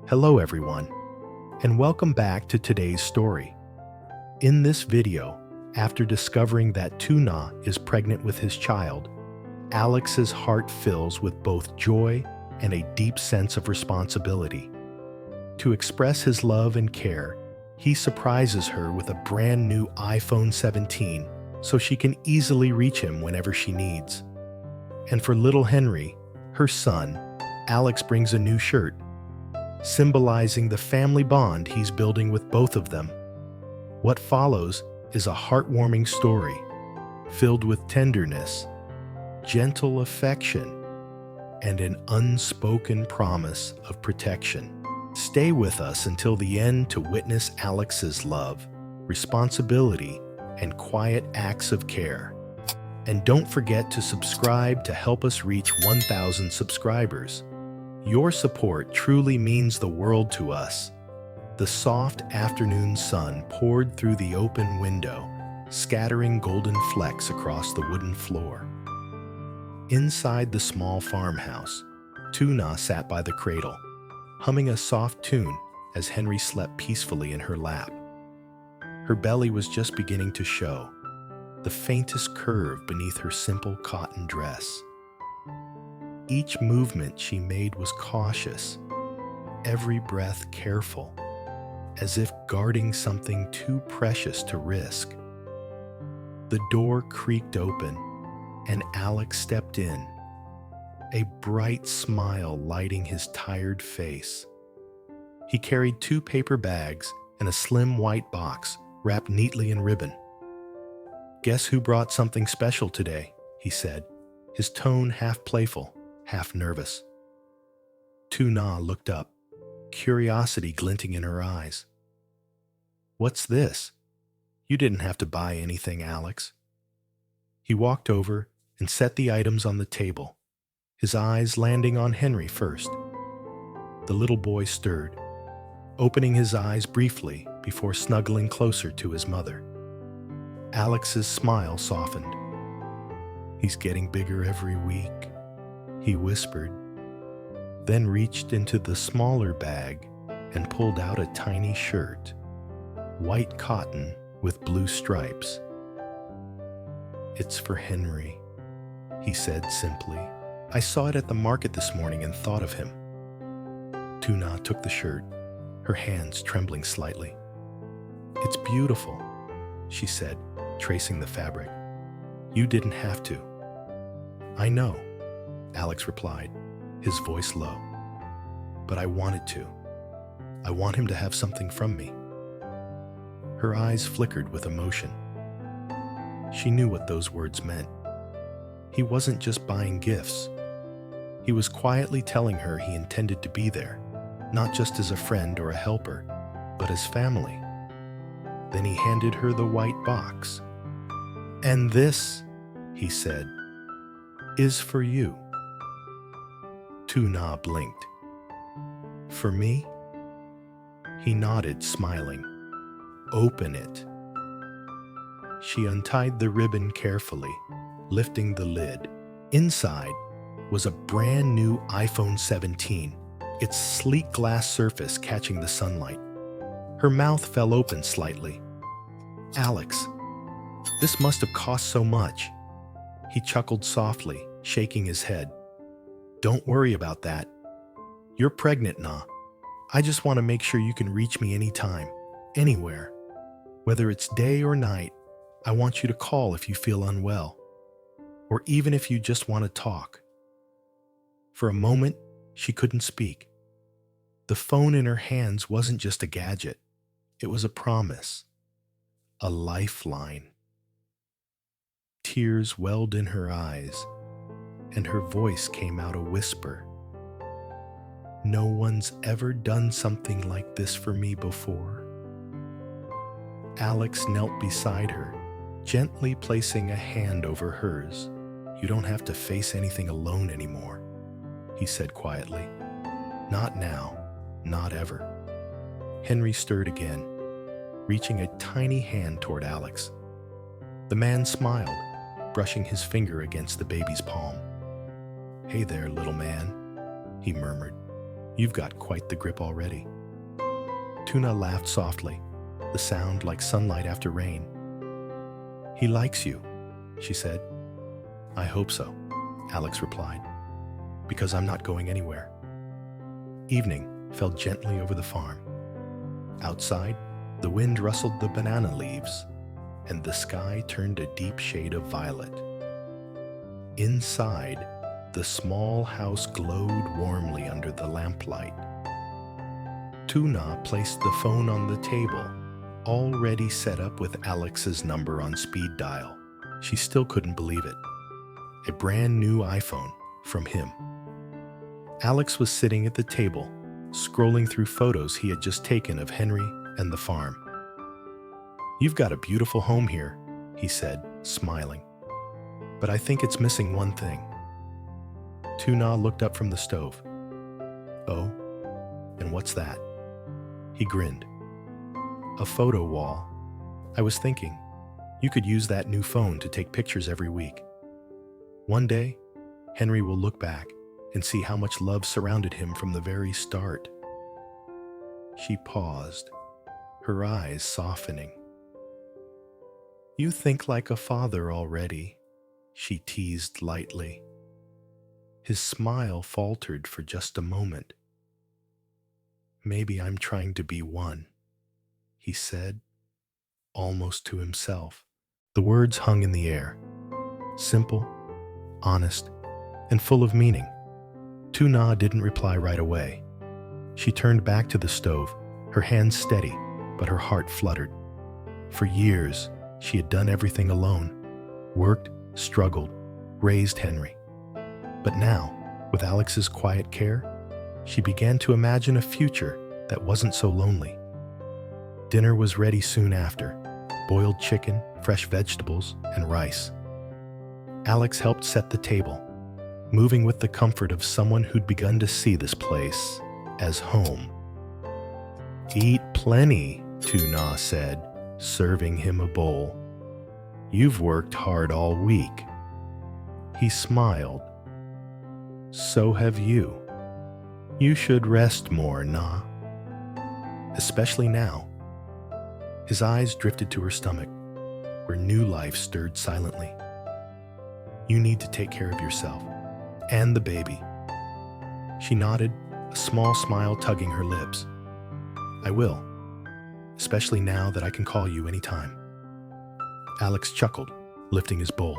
Hello everyone, and welcome back to today's story. In this video, after discovering that Tuna is pregnant with his child, Alex's heart fills with both joy and a deep sense of responsibility. To express his love and care, he surprises her with a brand new iPhone 17 so she can easily reach him whenever she needs. And for little Henry, her son, Alex brings a new shirt, symbolizing the family bond he's building with both of them. What follows is a heartwarming story, filled with tenderness, gentle affection, and an unspoken promise of protection. Stay with us until the end to witness Alex's love, responsibility, and quiet acts of care. And don't forget to subscribe to help us reach 1,000 subscribers. Your support truly means the world to us. The soft afternoon sun poured through the open window, scattering golden flecks across the wooden floor. Inside the small farmhouse, Tuna sat by the cradle, humming a soft tune as Henry slept peacefully in her lap. Her belly was just beginning to show, the faintest curve beneath her simple cotton dress. Each movement she made was cautious, every breath careful, as if guarding something too precious to risk. The door creaked open, and Alex stepped in, a bright smile lighting his tired face. He carried 2 paper bags and a slim white box wrapped neatly in ribbon. "Guess who brought something special today?" he said, his tone half playful, half nervous. Tuna looked up, curiosity glinting in her eyes. "What's this? You didn't have to buy anything, Alex." He walked over and set the items on the table, his eyes landing on Henry first. The little boy stirred, opening his eyes briefly before snuggling closer to his mother. Alex's smile softened. "He's getting bigger every week," he whispered, then reached into the smaller bag and pulled out a tiny shirt, white cotton with blue stripes. "It's for Henry," he said simply. "I saw it at the market this morning and thought of him." Tuna took the shirt, her hands trembling slightly. "It's beautiful," she said, tracing the fabric. "You didn't have to." "I know," Alex replied, his voice low. "But I wanted to. I want him to have something from me." Her eyes flickered with emotion. She knew what those words meant. He wasn't just buying gifts. He was quietly telling her he intended to be there, not just as a friend or a helper, but as family. Then he handed her the white box. "And this," he said, "is for you." Tuna blinked. "For me?" He nodded, smiling. "Open it." She untied the ribbon carefully, lifting the lid. Inside was a brand new iPhone 17, its sleek glass surface catching the sunlight. Her mouth fell open slightly. "Alex, this must have cost so much." He chuckled softly, shaking his head. "Don't worry about that. You're pregnant, nah. I just want to make sure you can reach me anytime, anywhere. Whether it's day or night, I want you to call if you feel unwell, or even if you just want to talk." For a moment, she couldn't speak. The phone in her hands wasn't just a gadget. It was a promise, a lifeline. Tears welled in her eyes, and her voice came out a whisper. "No one's ever done something like this for me before." Alex knelt beside her, gently placing a hand over hers. "You don't have to face anything alone anymore," he said quietly. "Not now, not ever." Henry stirred again, reaching a tiny hand toward Alex. The man smiled, brushing his finger against the baby's palm. "Hey there, little man," he murmured. You've got quite the grip already." Tuna laughed softly, the sound like sunlight after rain. "He likes you," she said. "I hope so," Alex replied, "because I'm not going anywhere." Evening fell gently over the farm. Outside, the wind rustled the banana leaves, and the sky turned a deep shade of violet. Inside, the small house glowed warmly under the lamplight. Tuna placed the phone on the table, already set up with Alex's number on speed dial. She still couldn't believe it. A brand new iPhone from him. Alex was sitting at the table, scrolling through photos he had just taken of Henry and the farm. "You've got a beautiful home here," he said, smiling. "But I think it's missing one thing." Tuna looked up from the stove. "Oh, and what's that?" He grinned. "A photo wall. I was thinking, you could use that new phone to take pictures every week. One day, Henry will look back and see how much love surrounded him from the very start." She paused, her eyes softening. "You think like a father already," she teased lightly. His smile faltered for just a moment. "Maybe I'm trying to be one," he said, almost to himself. The words hung in the air, simple, honest, and full of meaning. Tuna didn't reply right away. She turned back to the stove, her hands steady, but her heart fluttered. For years, she had done everything alone, worked, struggled, raised Henry. But now, with Alex's quiet care, she began to imagine a future that wasn't so lonely. Dinner was ready soon after: boiled chicken, fresh vegetables, and rice. Alex helped set the table, moving with the comfort of someone who'd begun to see this place as home. "Eat plenty," Tuna said, serving him a bowl. "You've worked hard all week." He smiled. "So have you. You should rest more, Na. Especially now." His eyes drifted to her stomach, where new life stirred silently. "You need to take care of yourself. And the baby." She nodded, a small smile tugging her lips. "I will, especially now that I can call you anytime." Alex chuckled, lifting his bowl.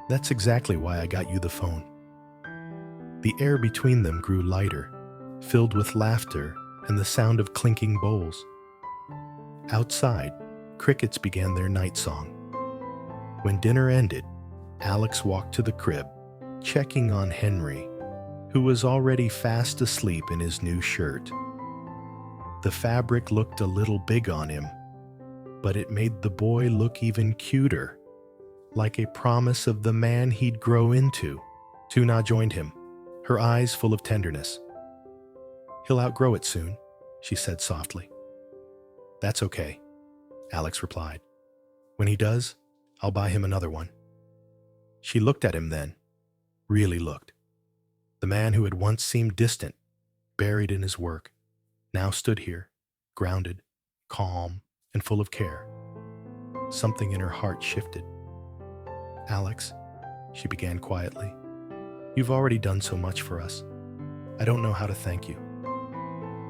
"That's exactly why I got you the phone." The air between them grew lighter, filled with laughter and the sound of clinking bowls. Outside, crickets began their night song. When dinner ended, Alex walked to the crib, checking on Henry, who was already fast asleep in his new shirt. The fabric looked a little big on him, but it made the boy look even cuter, like a promise of the man he'd grow into. Tuna joined him, her eyes full of tenderness. "He'll outgrow it soon," she said softly. "That's okay," Alex replied. "When he does, I'll buy him another one." She looked at him then, really looked. The man who had once seemed distant, buried in his work, now stood here, grounded, calm, and full of care. Something in her heart shifted. "Alex," she began quietly, "you've already done so much for us. I don't know how to thank you."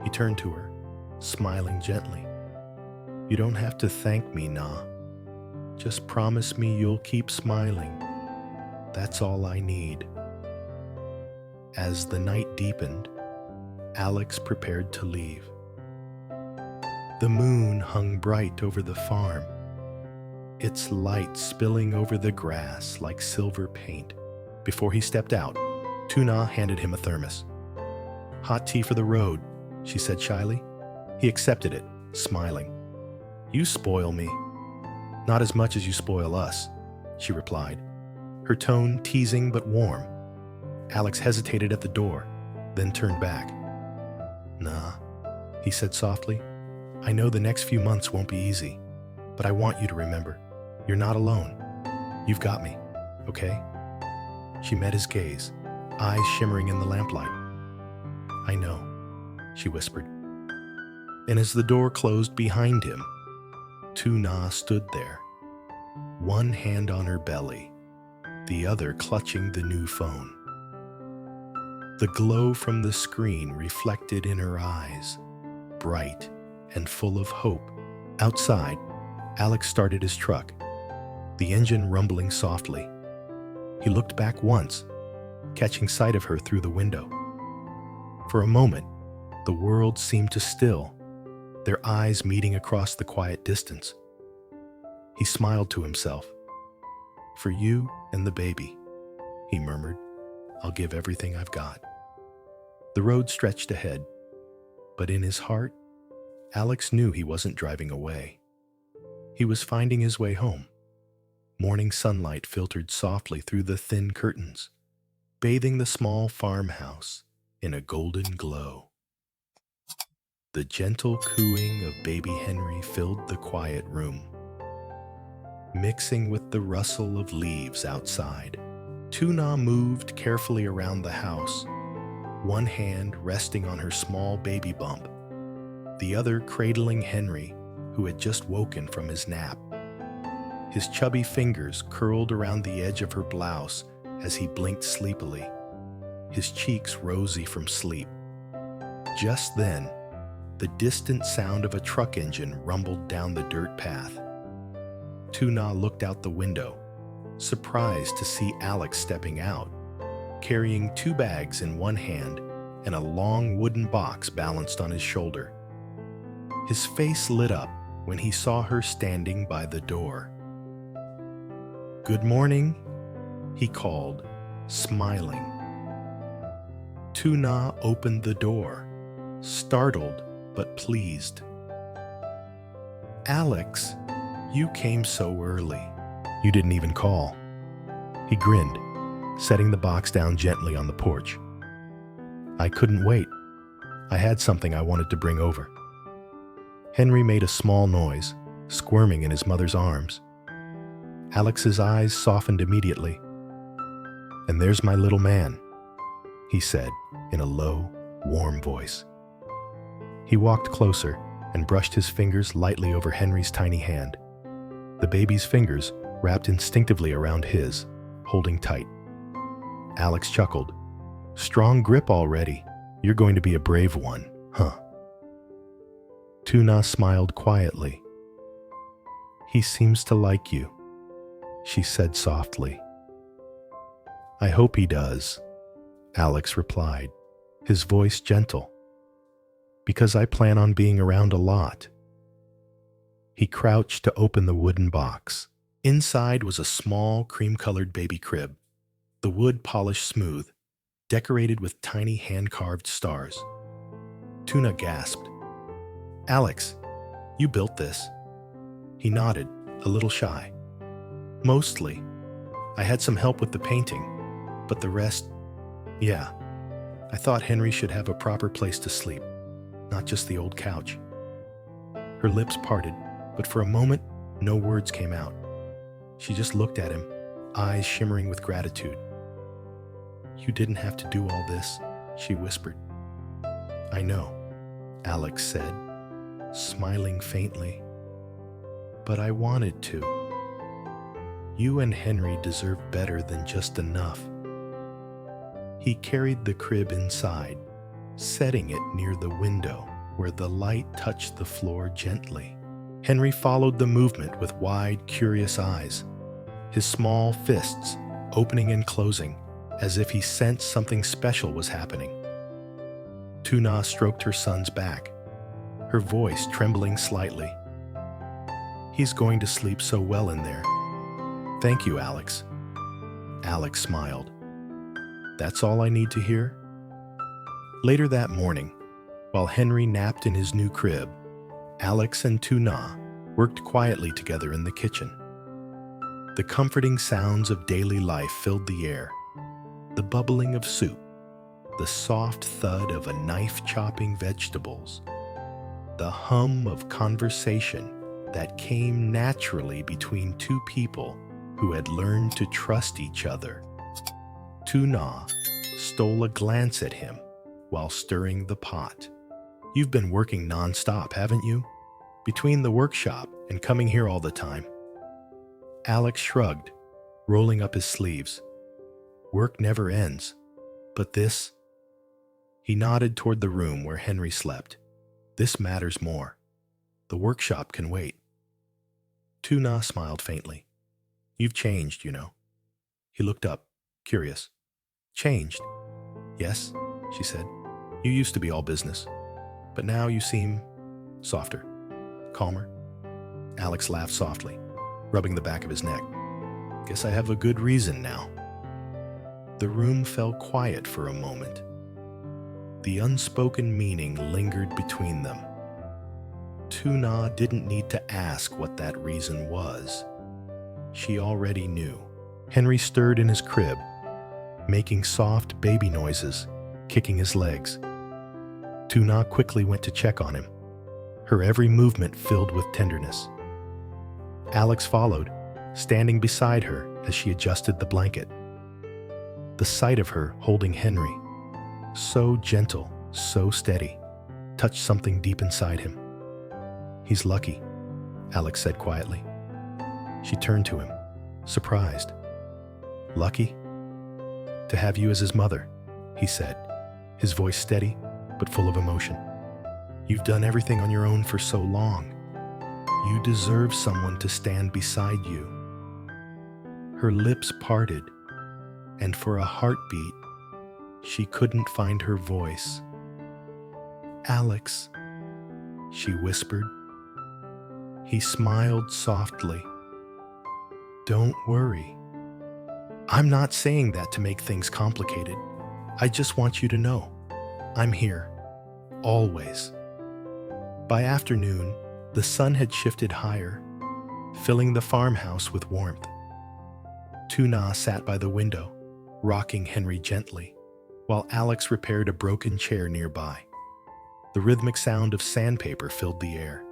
He turned to her, smiling gently. "You don't have to thank me, Na. Just promise me you'll keep smiling. That's all I need." As the night deepened, Alex prepared to leave. The moon hung bright over the farm, its light spilling over the grass like silver paint. Before he stepped out, Tuna handed him a thermos. "Hot tea for the road," she said shyly. He accepted it, smiling. "You spoil me." "Not as much as you spoil us," she replied, her tone teasing but warm. Alex hesitated at the door, then turned back. "Nah," he said softly. "I know the next few months won't be easy, but I want you to remember, you're not alone. You've got me, okay?" She met his gaze, eyes shimmering in the lamplight. "I know," she whispered. And as the door closed behind him, Tuna stood there, one hand on her belly, the other clutching the new phone. The glow from the screen reflected in her eyes, bright and full of hope. Outside, Alex started his truck, the engine rumbling softly. He looked back once, catching sight of her through the window. For a moment, the world seemed to still, their eyes meeting across the quiet distance. He smiled to himself. "For you and the baby," he murmured, "I'll give everything I've got." The road stretched ahead, but in his heart, Alex knew he wasn't driving away. He was finding his way home. Morning sunlight filtered softly through the thin curtains, bathing the small farmhouse in a golden glow. The gentle cooing of baby Henry filled the quiet room, mixing with the rustle of leaves outside. Tuna moved carefully around the house, one hand resting on her small baby bump, the other cradling Henry, who had just woken from his nap. His chubby fingers curled around the edge of her blouse as he blinked sleepily, his cheeks rosy from sleep. Just then, the distant sound of a truck engine rumbled down the dirt path. Tuna looked out the window, surprised to see Alex stepping out, carrying 2 bags in one hand and a long wooden box balanced on his shoulder. His face lit up when he saw her standing by the door. "Good morning," he called, smiling. Tuna opened the door, startled but pleased. "Alex, you came so early. You didn't even call." He grinned, setting the box down gently on the porch. "I couldn't wait. I had something I wanted to bring over." Henry made a small noise, squirming in his mother's arms. Alex's eyes softened immediately. "And there's my little man," he said in a low, warm voice. He walked closer and brushed his fingers lightly over Henry's tiny hand. The baby's fingers wrapped instinctively around his, holding tight. Alex chuckled. "Strong grip already. You're going to be a brave one, huh?" Tuna smiled quietly. "He seems to like you," she said softly. "I hope he does," Alex replied, his voice gentle. "Because I plan on being around a lot." He crouched to open the wooden box. Inside was a small cream-colored baby crib, the wood polished smooth, decorated with tiny hand-carved stars. Tuna gasped. "Alex, you built this?" He nodded, a little shy. "Mostly. I had some help with the painting, but the rest, yeah. I thought Henry should have a proper place to sleep, not just the old couch." Her lips parted, but for a moment, no words came out. She just looked at him, eyes shimmering with gratitude. "You didn't have to do all this," she whispered. "I know," Alex said, smiling faintly. "But I wanted to. You and Henry deserve better than just enough." He carried the crib inside, setting it near the window where the light touched the floor gently. Henry followed the movement with wide, curious eyes, his small fists opening and closing as if he sensed something special was happening. Tuna stroked her son's back, her voice trembling slightly. "He's going to sleep so well in there. Thank you, Alex." Alex smiled. "That's all I need to hear?" Later that morning, while Henry napped in his new crib, Alex and Tuna worked quietly together in the kitchen. The comforting sounds of daily life filled the air, the bubbling of soup, the soft thud of a knife chopping vegetables, the hum of conversation that came naturally between two people who had learned to trust each other. Tuna stole a glance at him while stirring the pot. You've been working non-stop, haven't you? Between the workshop and coming here all the time. Alex shrugged, rolling up his sleeves. Work never ends. But this? He nodded toward the room where Henry slept. This matters more. The workshop can wait. Tuna smiled faintly. You've changed, you know. He looked up, curious. Changed? Yes, she said. You used to be all business. But now you seem softer, calmer. Alex laughed softly, rubbing the back of his neck. Guess I have a good reason now. The room fell quiet for a moment. The unspoken meaning lingered between them. Tuna didn't need to ask what that reason was. She already knew. Henry stirred in his crib, making soft baby noises, kicking his legs. Tuna quickly went to check on him, her every movement filled with tenderness. Alex followed, standing beside her as she adjusted the blanket. The sight of her holding Henry, so gentle, so steady, touched something deep inside him. He's lucky, Alex said quietly. She turned to him, surprised. Lucky? To have you as his mother, he said, his voice steady but full of emotion. You've done everything on your own for so long. You deserve someone to stand beside you. Her lips parted, and for a heartbeat, she couldn't find her voice. Alex, she whispered. He smiled softly. Don't worry. I'm not saying that to make things complicated. I just want you to know, I'm here, always. By afternoon, the sun had shifted higher, filling the farmhouse with warmth. Tuna sat by the window, rocking Henry gently, while Alex repaired a broken chair nearby. The rhythmic sound of sandpaper filled the air.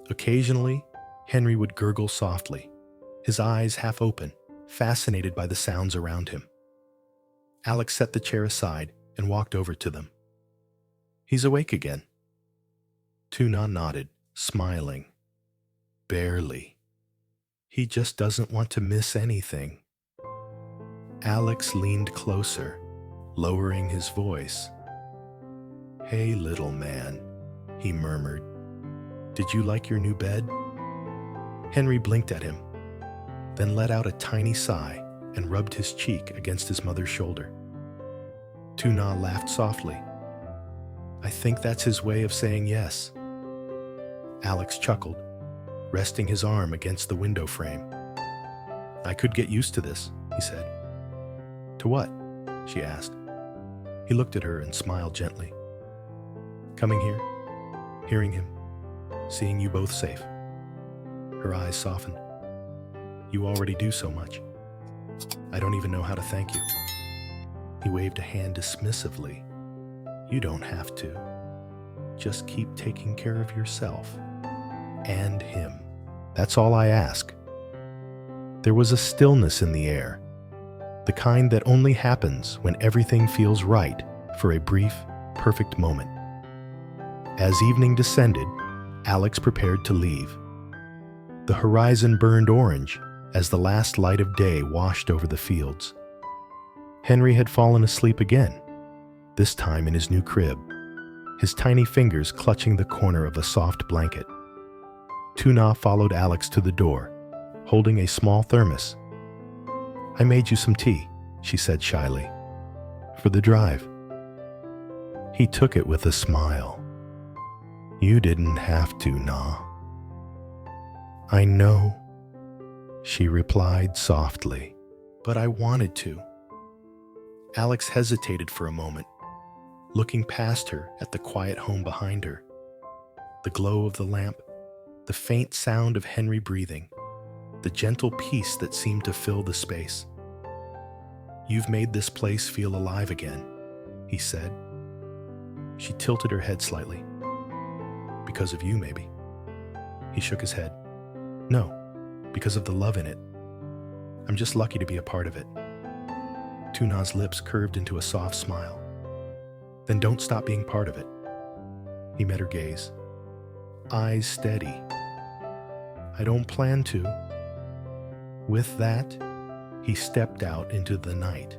Occasionally, Henry would gurgle softly, his eyes half open, fascinated by the sounds around him. Alex set the chair aside and walked over to them. He's awake again. Tuna nodded, smiling. Barely. He just doesn't want to miss anything. Alex leaned closer, lowering his voice. Hey, little man, he murmured. Did you like your new bed? Henry blinked at him, then let out a tiny sigh and rubbed his cheek against his mother's shoulder. Tuna laughed softly. I think that's his way of saying yes. Alex chuckled, resting his arm against the window frame. I could get used to this, he said. To what? She asked. He looked at her and smiled gently. Coming here, hearing him, seeing you both safe. Her eyes softened. You already do so much. I don't even know how to thank you. He waved a hand dismissively. You don't have to. Just keep taking care of yourself and him. That's all I ask. There was a stillness in the air, the kind that only happens when everything feels right for a brief, perfect moment. As evening descended, Alex prepared to leave. The horizon burned orange as the last light of day washed over the fields. Henry had fallen asleep again, this time in his new crib, his tiny fingers clutching the corner of a soft blanket. Tuna followed Alex to the door, holding a small thermos. I made you some tea, she said shyly, for the drive. He took it with a smile. You didn't have to, Na. I know, she replied softly, but I wanted to. Alex hesitated for a moment, looking past her at the quiet home behind her. The glow of the lamp, the faint sound of Henry breathing, the gentle peace that seemed to fill the space. You've made this place feel alive again, he said. She tilted her head slightly. Because of you, maybe. He shook his head. No, because of the love in it. I'm just lucky to be a part of it. Tuna's lips curved into a soft smile. Then don't stop being part of it. He met her gaze, eyes steady. I don't plan to. With that, he stepped out into the night.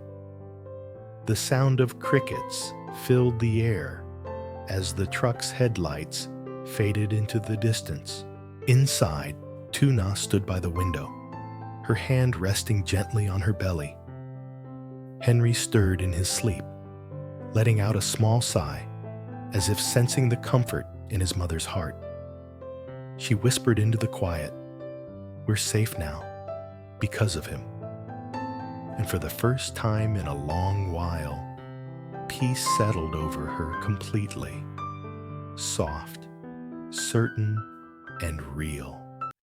The sound of crickets filled the air as the truck's headlights faded into the distance. Inside, Tuna stood by the window, her hand resting gently on her belly. Henry stirred in his sleep, letting out a small sigh, as if sensing the comfort in his mother's heart. She whispered into the quiet, "We're safe now, because of him." And for the first time in a long while, peace settled over her completely, soft, certain, and real.